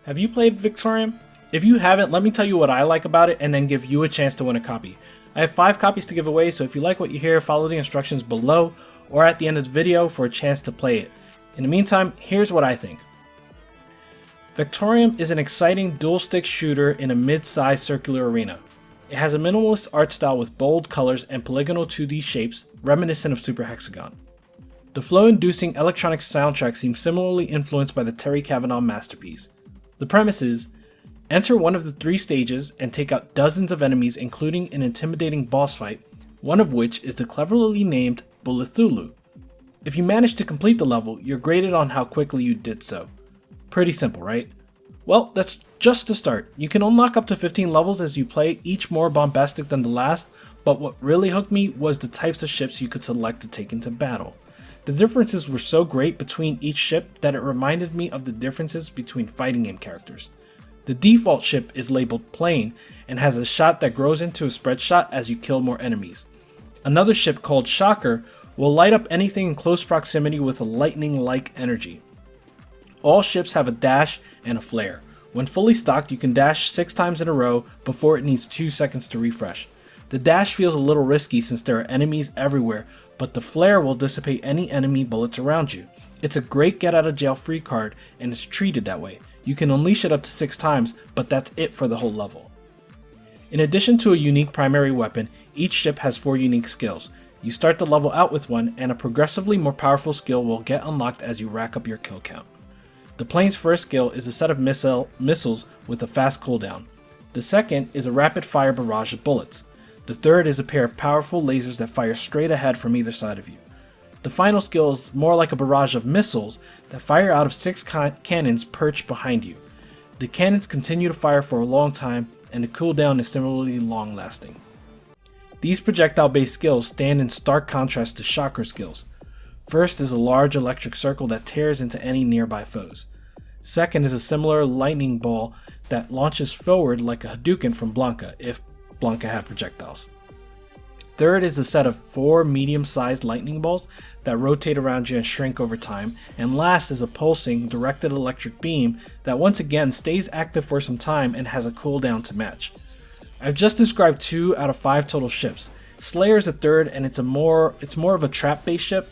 Have you played Vectorium? If you haven't, let me tell you what I like about it and then give you a chance to win a copy. I have 5 copies to give away, so if you like what you hear, follow the instructions below or at the end of the video for a chance to play it. In the meantime, here's what I think. Vectorium is an exciting dual-stick shooter in a mid-sized circular arena. It has a minimalist art style with bold colors and polygonal 2D shapes reminiscent of Super Hexagon. The flow-inducing electronic soundtrack seems similarly influenced by the Terry Kavanagh masterpiece. The premise is, enter one of the 3 stages and take out dozens of enemies, including an intimidating boss fight, one of which is the cleverly named Bulethulu. If you manage to complete the level, you're graded on how quickly you did so. Pretty simple, right? Well, that's just the start. You can unlock up to 15 levels as you play, each more bombastic than the last, but what really hooked me was the types of ships you could select to take into battle. The differences were so great between each ship that it reminded me of the differences between fighting game characters. The default ship is labeled plain and has a shot that grows into a spread shot as you kill more enemies. Another ship called Shocker will light up anything in close proximity with a lightning-like energy. All ships have a dash and a flare. When fully stocked, you can dash 6 times in a row before it needs 2 seconds to refresh. The dash feels a little risky since there are enemies everywhere, but the flare will dissipate any enemy bullets around you. It's a great get out of jail free card and it's treated that way. You can unleash it up to 6 times, but that's it for the whole level. In addition to a unique primary weapon, each ship has 4 unique skills. You start the level out with one, and a progressively more powerful skill will get unlocked as you rack up your kill count. The plane's first skill is a set of missiles with a fast cooldown. The second is a rapid fire barrage of bullets. The third is a pair of powerful lasers that fire straight ahead from either side of you. The final skill is more like a barrage of missiles that fire out of 6 cannons perched behind you. The cannons continue to fire for a long time, and the cooldown is similarly long lasting. These projectile-based skills stand in stark contrast to Shocker skills. First is a large electric circle that tears into any nearby foes. Second is a similar lightning ball that launches forward like a Hadouken from Blanca, if Blanca had projectiles. Third is a set of 4 medium-sized lightning balls that rotate around you and shrink over time. And last is a pulsing, directed electric beam that once again stays active for some time and has a cooldown to match. I've just described 2 out of 5 total ships. Slayer is a third, and it's more of a trap-based ship.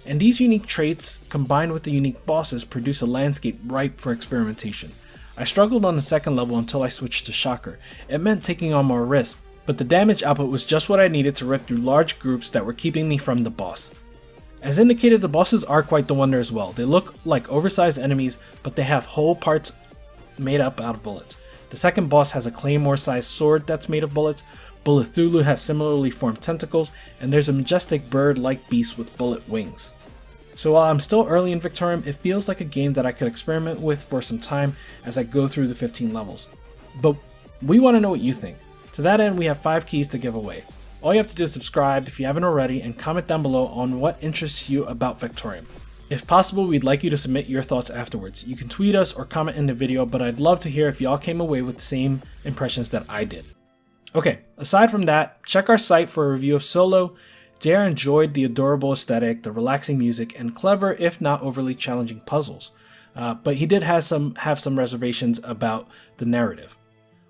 And these unique traits, combined with the unique bosses, produce a landscape ripe for experimentation. I struggled on the second level until I switched to Shocker. It meant taking on more risk, but the damage output was just what I needed to rip through large groups that were keeping me from the boss. As indicated, the bosses are quite the wonder as well. They look like oversized enemies, but they have whole parts made up out of bullets. The second boss has a claymore-sized sword that's made of bullets. Bulethulu has similarly formed tentacles, and there's a majestic bird-like beast with bullet wings. So while I'm still early in Vectorium, it feels like a game that I could experiment with for some time as I go through the 15 levels. But we want to know what you think. To that end, we have 5 keys to give away. All you have to do is subscribe if you haven't already, and comment down below on what interests you about Vectorium. If possible, we'd like you to submit your thoughts afterwards. You can tweet us or comment in the video, but I'd love to hear if y'all came away with the same impressions that I did. Okay, aside from that, check our site for a review of Solo. JR enjoyed the adorable aesthetic, the relaxing music, and clever, if not overly challenging puzzles. But he did have some reservations about the narrative.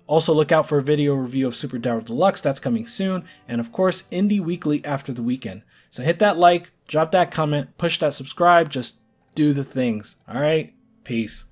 Also look out for a video review of Super Darrow Deluxe that's coming soon, and of course Indie Weekly after the weekend. So hit that like, drop that comment, push that subscribe, just do the things. Alright, peace.